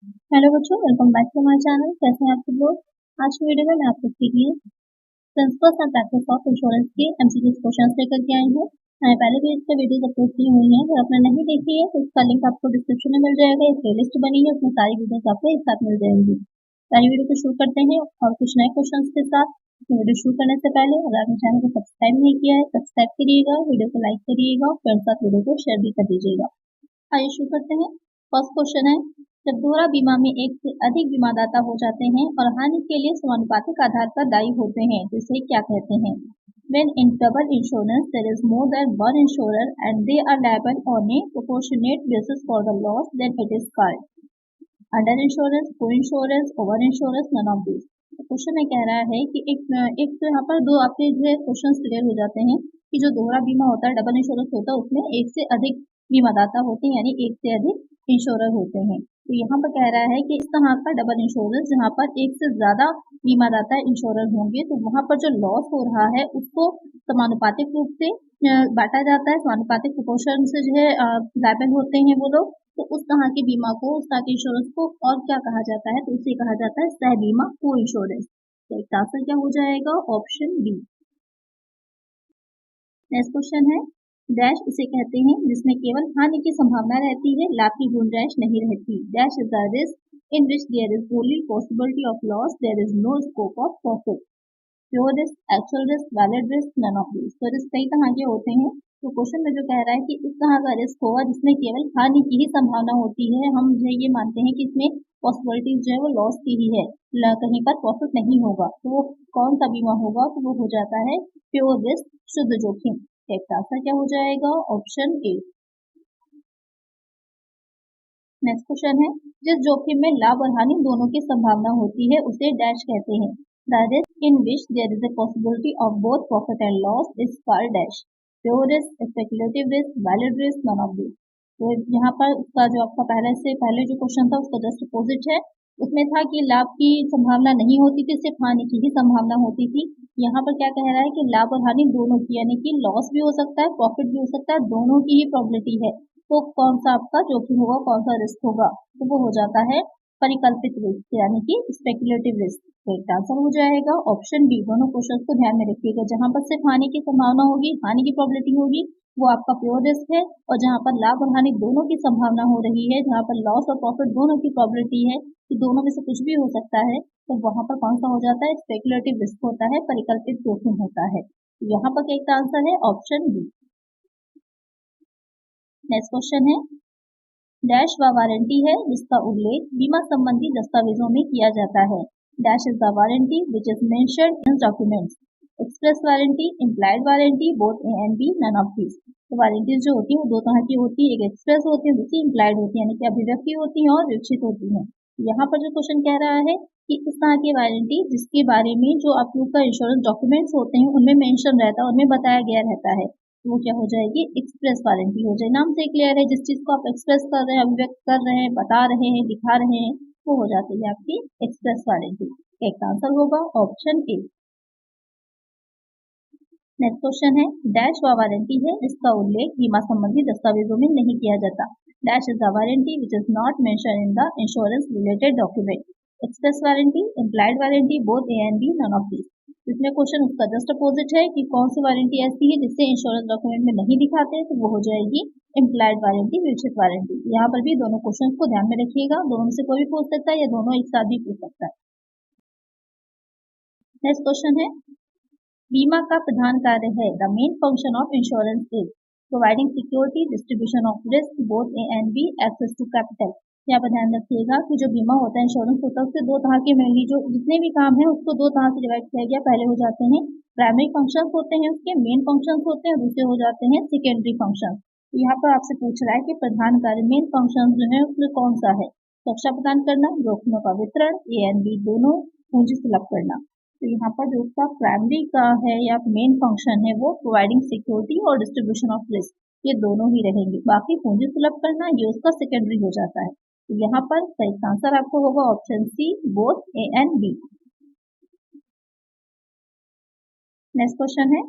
Hello बच्चों, welcome back to my channel. कैसे हैं आप सब लोग। आज की वीडियो में मैं आप लोग के लिए principles and practice of insurance के एमसीक्यू क्वेश्चंस लेकर के आई हूँ। मैंने पहले भी इसके वीडियोस अपलोड की हुई हैं, अगर आपने नहीं देखी है तो इसका लिंक आपको डिस्क्रिप्शन में मिल जाएगा। एक प्लेलिस्ट बनी है, उसमें सारी वीडियोस आपको एक साथ मिल जाएंगी। पहली वीडियो को शुरू करते हैं और कुछ नए क्वेश्चन के साथ। वीडियो शुरू करने से पहले अगर आपने चैनल को सब्सक्राइब नहीं किया है, सब्सक्राइब करिएगा, वीडियो को लाइक करिएगा, फ्रेंड्स के साथ वीडियो को शेयर भी कर दीजिएगा। आइए शुरू करते हैं। फर्स्ट क्वेश्चन है, जब दोहरा बीमा में एक से अधिक बीमादाता हो जाते हैं और हानि के लिए समानुपातिक आधार पर दायी होते हैं तो इसे क्या कहते हैं? When in double insurance there is more than one insurer and they are liable on a proportionate basis for the loss, then it is called under insurance, co insurance, over insurance, none of this. Question में कह रहा है कि एक तो यहाँ पर दो आपके जो है क्वेश्चन क्लियर हो जाते हैं कि जो दोहरा बीमा होता है, डबल इंश्योरेंस होता है, उसमें एक से अधिक बीमादाता होते हैं, यानी एक से अधिक इंश्योरर होते हैं। तो यहाँ पर कह रहा है कि इस तरह का डबल इंश्योरेंस जहाँ पर एक से ज्यादा बीमादाता इंश्योरर होंगे तो वहाँ पर जो लॉस हो रहा है उसको समानुपातिक रूप से बांटा जाता है, समानुपातिक प्रोपोर्शन से जो है लायबल होते हैं वो लोग। तो उस तरह के बीमा को, उस तरह के इंश्योरेंस को और क्या कहा जाता है? तो उसे कहा जाता है सह बीमा, को इंश्योरेंस। तो इसका आंसर क्या हो जाएगा? Option B. नेक्स्ट क्वेश्चन है, डैश उसे कहते हैं जिसमें केवल हानि की संभावना रहती है, लाभ की गुंजाइश नहीं रहती। Dash is the risk in which there is only possibility of loss, there is no scope of profit. Pure risk, actual risk, valid risk, none of this. तो रिस्क कई तरह के होते हैं। तो क्वेश्चन में जो कह रहा है कि इस तरह का रिस्क होगा जिसमें केवल हानि की ही संभावना होती है, हम जो ये मानते हैं कि इसमें पॉसिबिलिटी जो है वो लॉस की ही है, कहीं पर प्रॉफिट नहीं होगा। तो वो कौन सा बीमा होगा? तो वो हो जाता है प्योर रिस्क, शुद्ध जोखिम। इसका आंसर क्या हो जाएगा? Option A. नेक्स्ट क्वेश्चन है, जिस जोखिम में लाभ और हानि दोनों की संभावना होती है उसे डैश कहते हैं। The risk in which there is a possibility of both profit and loss is called dash. Pure risk, speculative risk, valid risk, none of these. तो यहाँ पर उसका जो आपका पहले जो क्वेश्चन था उसका जस्ट अपोजिट है। उसमें था कि लाभ की संभावना नहीं होती थी, सिर्फ हानि की ही संभावना होती थी। यहाँ पर क्या कह रहा है कि लाभ और हानि दोनों की, यानी कि लॉस भी हो सकता है, प्रॉफिट भी हो सकता है, दोनों की ही प्रोबेबिलिटी है। तो कौन सा आपका जोखिम होगा, कौन सा रिस्क होगा? तो वो हो जाता है परिकल्पित रिस्क, यानी कि स्पेकुलेटिव रिस्क। तो एक आंसर हो जाएगा ऑप्शन बी। दोनों क्वेश्चन को ध्यान में रखिएगा, जहां पर सिर्फ हानि की संभावना होगी, हानि की प्रोबेबिलिटी होगी, वो आपका प्योर रिस्क है। और जहां पर लाभ और हानि दोनों की संभावना हो रही है, जहां पर लॉस और प्रॉफिट दोनों की प्रोबेबिलिटी है कि दोनों में से कुछ भी हो सकता है, तो वहां पर कौन सा हो जाता है? स्पेकुलेटिव रिस्क होता है, परिकल्पित जोखिम होता है। तो यहाँ पर क्या आंसर है? Option B. नेक्स्ट क्वेश्चन है, डैश व वारंटी है जिसका उल्लेख बीमा संबंधी दस्तावेजों में किया जाता है। Dash is the warranty which is mentioned in documents. Express warranty, implied warranty, both A and B, none of this. तो वारंटीज जो होती है वो दो तरह की होती है, एक एक्सप्रेस होती है, दूसरी इम्प्लाइड होती है, यानी कि अभिव्यक्ति होती है और विकसित होती है। यहाँ पर जो क्वेश्चन कह रहा है कि इस तरह की वारंटी जिसके बारे में जो आप लोग का इंश्योरेंस डॉक्यूमेंट्स होते हैं उनमें मेंशन रहता है, उनमें बताया गया रहता है, वो क्या हो जाएगी? एक्सप्रेस वारंटी हो जाएगी। नाम से क्लियर है, जिस चीज को आप एक्सप्रेस कर रहे हैं, अभिव्यक्त कर रहे हैं, बता रहे हैं, दिखा रहे हैं, वो हो जाती है आपकी एक्सप्रेस वारंटी। एक आंसर होगा ऑप्शन ए। नेक्स्ट क्वेश्चन है, डैश व वारंटी है जिसका उल्लेख बीमा संबंधी दस्तावेजों में नहीं किया जाता। Dash is the warranty which is not mention in the insurance related document. Express warranty, implied warranty, both A and B, none of this. इसमें क्वेश्चन उसका जस्ट अपोजिट है कि कौन सी वारंटी ऐसी है जिससे इंश्योरेंस डॉक्यूमेंट में नहीं दिखाते, तो वो हो जाएगी इम्प्लाइड वारंटी, विकसित वारंटी। यहाँ पर भी दोनों क्वेश्चन को ध्यान में रखिएगा, दोनों में से कोई भी पूछ सकता है या दोनों एक साथ भी पूछ सकता है। नेक्स्ट क्वेश्चन है, बीमा का प्रधान कार्य है। The main function of insurance is providing security, distribution of risk, both A and B, access to capital. यहाँ पर ध्यान रखिएगा कि जो बीमा होता है, इंश्योरेंस होता है, उसके दो तरह के मेनली जो जितने भी काम है उसको दो तरह से डिवाइड किया गया। पहले हो जाते हैं प्राइमरी फंक्शंस होते हैं, उसके मेन फंक्शंस होते हैं, दूसरे हो जाते हैं सेकेंडरी फंक्शंस। तो यहाँ पर आपसे पूछ रहा है कि प्रधान कार्य, मेन फंक्शन जो है उसमें कौन सा है? सुरक्षा प्रदान करना, जोखिमों का वितरण, ए एंड बी दोनों, पूंजी सुलभ करना। तो यहाँ पर जो उसका प्राइमरी का है या मेन फंक्शन है वो प्रोवाइडिंग सिक्योरिटी और डिस्ट्रीब्यूशन ऑफ रिस्क, ये दोनों ही रहेंगे। बाकी पूंजी सुलभ करना ये उसका सेकेंडरी हो जाता है। तो यहाँ पर सही आंसर आपको होगा option C, both A and B. Next question है,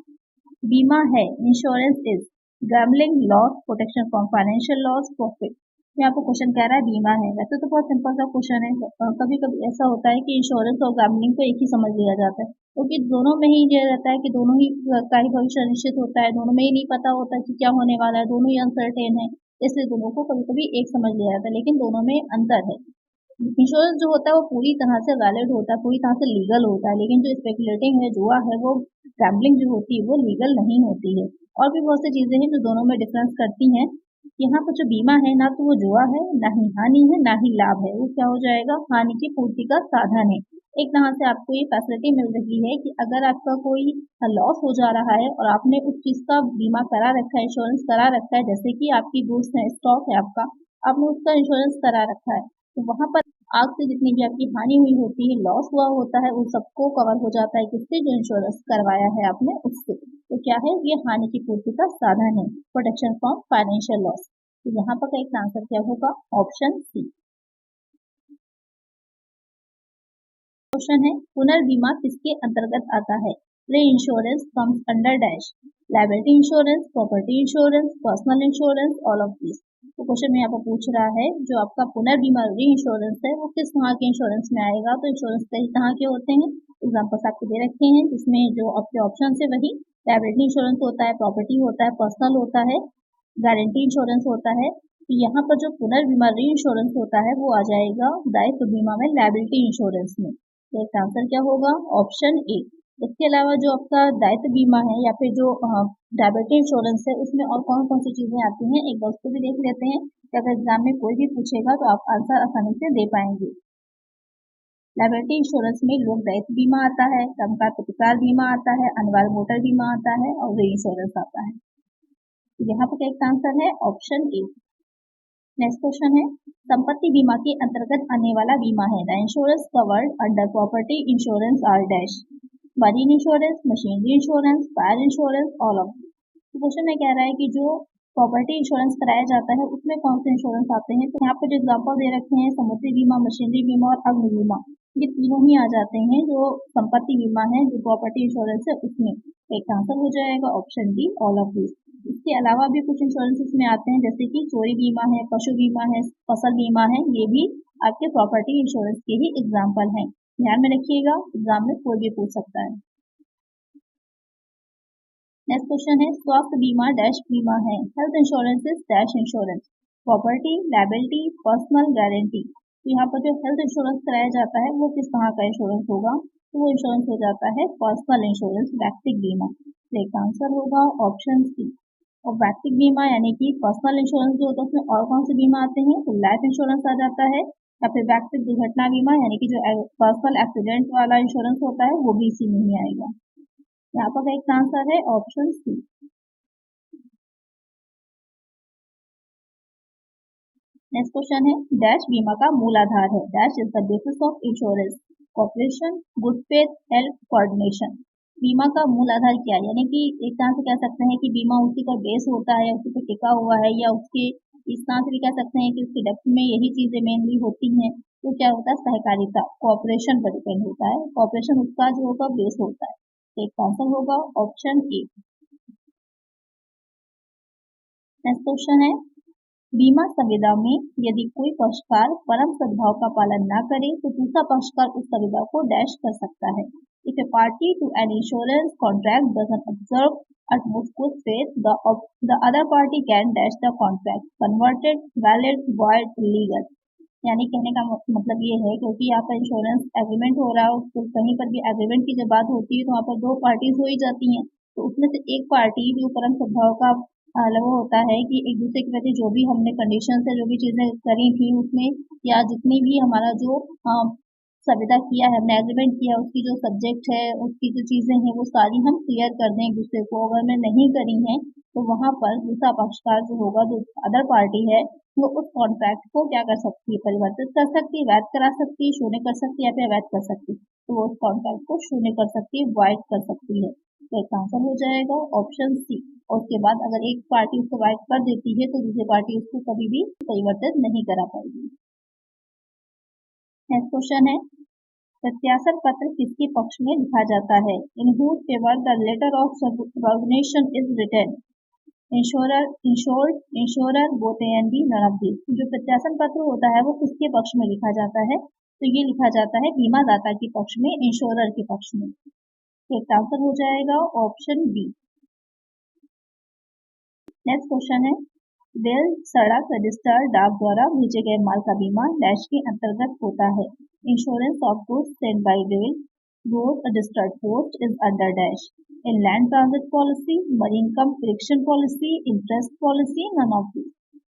बीमा है, insurance is gambling, loss, protection from financial loss, profit. यहाँ पर क्वेश्चन कह रहा है बीमा है। वैसे तो बहुत सिंपल सा क्वेश्चन है। कभी कभी ऐसा होता है कि इंश्योरेंस और गैम्बलिंग को एक ही समझ लिया जाता है, क्योंकि दोनों में ही ये रहता है कि दोनों ही का ही भविष्य निश्चित होता है, दोनों में ही नहीं पता होता कि क्या होने वाला है, दोनों ही अनसर्टेन है, इसलिए दोनों को कभी कभी एक समझ लिया जाता है, लेकिन दोनों में अंतर है। इंश्योरेंस जो होता है वो पूरी तरह से वैलिड होता है, पूरी तरह से लीगल होता है, लेकिन जो स्पेकुलेटिंग है, जुआ है, वो गैम्बलिंग जो होती है वो लीगल नहीं होती है। और भी बहुत सी चीजें हैं जो दोनों में डिफरेंस करती हैं। यहाँ पर जो बीमा है ना तो वो जुआ है, ना ही हानि है, ना ही लाभ है, वो क्या हो जाएगा, हानि की पूर्ति का साधन है। एक तरह से आपको ये फैसिलिटी मिल रही है कि अगर आपका कोई लॉस हो जा रहा है और आपने उस चीज का बीमा करा रखा है, इंश्योरेंस करा रखा है, जैसे कि आपकी गुड्स है, स्टॉक है आपका, आपने उसका इंश्योरेंस करा रखा है, तो वहां पर आग से जितनी भी आपकी हानि हुई होती है, लॉस हुआ होता है, उन सबको कवर हो जाता है किससे, जो इंश्योरेंस करवाया है आपने उससे। तो क्या है, ये हानि की पूर्ति का साधन है, प्रोटेक्शन फ्रॉम फाइनेंशियल लॉस। तो यहाँ पर एक आंसर क्या होगा, ऑप्शन सी। क्वेश्चन है, पुनर्बीमा किसके अंतर्गत आता है। रे insurance comes under dash, liability insurance, property insurance, personal insurance, all of this. तो क्वेश्चन में यहाँ पर पूछ रहा है जो आपका पुनर्बीमा री इंश्योरेंस है वो किस तरह के इंश्योरेंस में आएगा। तो इंश्योरेंस कई तरह के होते हैं, एग्जाम्पल्स आपको दे रखे हैं, जिसमें जो आपके ऑप्शन है वही लायबिलिटी इंश्योरेंस होता है, प्रॉपर्टी होता है, पर्सनल होता है, गारंटी इंश्योरेंस होता है। तो यहाँ पर जो पुनर्बीमा री इंश्योरेंस होता है वो आ जाएगा दायित्व बीमा में, लायबिलिटी इंश्योरेंस में। तो इसका आंसर क्या होगा, ऑप्शन ए। इसके अलावा जो आपका दायित्व बीमा है या फिर जो लायबिलिटी इंश्योरेंस है उसमें और कौन कौन सी चीजें आती हैं, एक बार उसको भी देख लेते हैं कि अगर एग्जाम में कोई भी पूछेगा तो आप आंसर आसानी से दे पाएंगे। लायबिलिटी इंश्योरेंस में लोक दायित्व बीमा आता है, कर्मकार प्रतिकार बीमा आता है, अनिवार्य मोटर बीमा आता है और री इंश्योरेंस आता है। तो यहाँ पर एक आंसर है ऑप्शन ए। नेक्स्ट क्वेश्चन है, संपत्ति बीमा के अंतर्गत आने वाला बीमा है। The insurance covered under property insurance are dash, marine insurance, machinery insurance, fire insurance, all of. तो क्वेश्चन में कह रहा है कि जो प्रॉपर्टी इंश्योरेंस कराया जाता है उसमें कौन से इंश्योरेंस आते हैं। तो यहाँ पे जो एग्जाम्पल दे रखे हैं, समुद्री बीमा, मशीनरी बीमा और अग्नि बीमा, ये तीनों ही आ जाते हैं जो संपत्ति बीमा है, जो प्रॉपर्टी इंश्योरेंस है उसमें। एक आंसर हो जाएगा option D, all of this. इसके अलावा भी कुछ इंश्योरेंस इसमें आते हैं, जैसे कि चोरी बीमा है, पशु बीमा है, फसल बीमा है, ये भी आपके प्रॉपर्टी इंश्योरेंस के ही एग्जाम्पल हैं। ध्यान में रखिएगा, एग्जाम में कोई भी पूछ सकता है। नेक्स्ट क्वेश्चन है, स्वास्थ्य बीमा डैश बीमा है। Health insurance is dash insurance, property, liability, personal, guarantee. तो यहाँ पर जो हेल्थ इंश्योरेंस कराया जाता है वो किस तरह का इंश्योरेंस होगा, तो वो इंश्योरेंस हो जाता है पर्सनल इंश्योरेंस, व्यक्तिगत बीमा। तो एक आंसर होगा ऑप्शन सी। और व्यक्तिगत बीमा यानी कि पर्सनल इंश्योरेंस जो होता है उसमें और कौन से बीमा आते हैं, तो लाइफ इंश्योरेंस आ जाता है, या फिर व्यक्तिगत दुर्घटना बीमा यानी कि जो पर्सनल एक्सीडेंट वाला इंश्योरेंस होता है वो भी इसी में ही आएगा। यहाँ पर एक आंसर है ऑप्शन सी। नेक्स्ट क्वेश्चन है, डैश बीमा का मूल आधार है। Dash is the basis of insurance, cooperation, good faith, help, coordination. बीमा का मूल आधार क्या है, यानी कि एक तरह से कह सकते हैं कि बीमा उसी का बेस होता है, उसी पर टिका हुआ है, या उसके इस तरह से भी कह सकते हैं कि उसके डेप्थ में यही चीजें मेनली होती हैं। तो क्या होता है, सहकारिता, कॉपरेशन पर डिपेंड होता है, कॉपरेशन उसका जो होगा बेस होता है। एक आंसर होगा ऑप्शन ए। नेक्स्ट क्वेश्चन है, बीमा संविदा में यदि कोई पक्षकार परम सद्भाव का पालन न करे तो दूसरा पक्षकार उस संविदा को डैश कर सकता है। If a party to an insurance contract doesn't observe utmost good faith, the other party can dash the contract, converted, valid, void, illegal। यानी कहने का मतलब ये है, क्योंकि यहाँ पर इंश्योरेंस एग्रीमेंट हो रहा है, तो कहीं पर भी एग्रीमेंट की जब बात होती है तो वहाँ पर दो पार्टीज हो ही जाती हैं। तो उसमें से एक पार्टी जो परम सद्भाव का वो होता है कि एक दूसरे के प्रति जो भी हमने कंडीशन से जो भी चीजें करी थी उसमें, या जितनी भी हमारा जो संविदा किया है, हमने एग्रीमेंट किया, उसकी जो सब्जेक्ट है, उसकी जो चीजें हैं वो सारी हम क्लियर कर दें एक दूसरे को। अगर हमने नहीं करी है तो वहां पर दूसरा पक्षकार जो होगा, जो अदर पार्टी है, वो उस कॉन्ट्रैक्ट को क्या कर सकती है, परिवर्तित कर सकती है, वैध करा सकती है, शून्य कर सकती है, या फिर अवैध कर सकती है। तो वो उस कॉन्ट्रैक्ट को शून्य कर सकती है, वाइड कर सकती है। तो एक आंसर हो जाएगा ऑप्शन सी। और उसके बाद अगर एक पार्टी उसको वाइड कर देती है तो दूसरी पार्टी उसको कभी भी परिवर्तित नहीं करा पाएगी। नेक्स्ट क्वेश्चन है, प्रत्याशन पत्र किसके पक्ष में लिखा जाता है। In whose favor the letter of subordination is written, insurer both A and B none of these. जो प्रत्याशन पत्र होता है वो किसके पक्ष में लिखा जाता है, तो ये लिखा जाता है बीमा दाता के पक्ष में, इंश्योरर के पक्ष में। तो इसका आंसर हो जाएगा ऑप्शन बी। नेक्स्ट क्वेश्चन है, रेल सड़क रजिस्टर डाक द्वारा भेजे गए माल का बीमा डैश के अंतर्गत होता है। Insurance of goods sent by rail road registered post is under dash. Inland transit policy, marine cum erection policy, interest policy, none of these.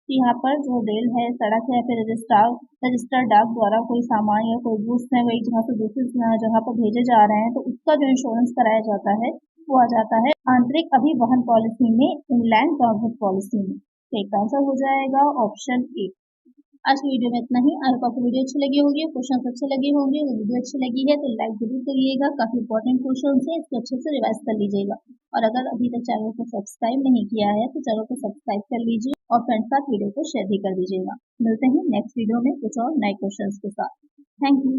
यहाँ पर जो रेल है, सड़क है या फिर रजिस्टर्ड डाक द्वारा कोई सामान या कोई गुड्स है वही जहाँ से दूसरी जगह पर भेजे जा रहे हैं, तो उसका जो इंश्योरेंस कराया जाता है वो आ जाता है आंतरिक अभिवहन पॉलिसी में, इनलैंड ट्रांजिट पॉलिसी में। तो एक आंसर हो जाएगा ऑप्शन ए। आज की वीडियो में इतना ही। आई होप आपको वीडियो अच्छी लगी होगी, क्वेश्चन अच्छे लगे होंगे। अगर वीडियो अच्छी लगी है तो लाइक जरूर करिएगा, काफी इंपॉर्टेंट क्वेश्चन है, इसको अच्छे से रिवाइज कर लीजिएगा। और अगर अभी तक चैनल को सब्सक्राइब नहीं किया है तो चैनल को सब्सक्राइब कर लीजिए और फ्रेंड्स के साथ वीडियो को शेयर भी कर दीजिएगा। मिलते हैं नेक्स्ट वीडियो में कुछ और नए क्वेश्चन के साथ। Thank you.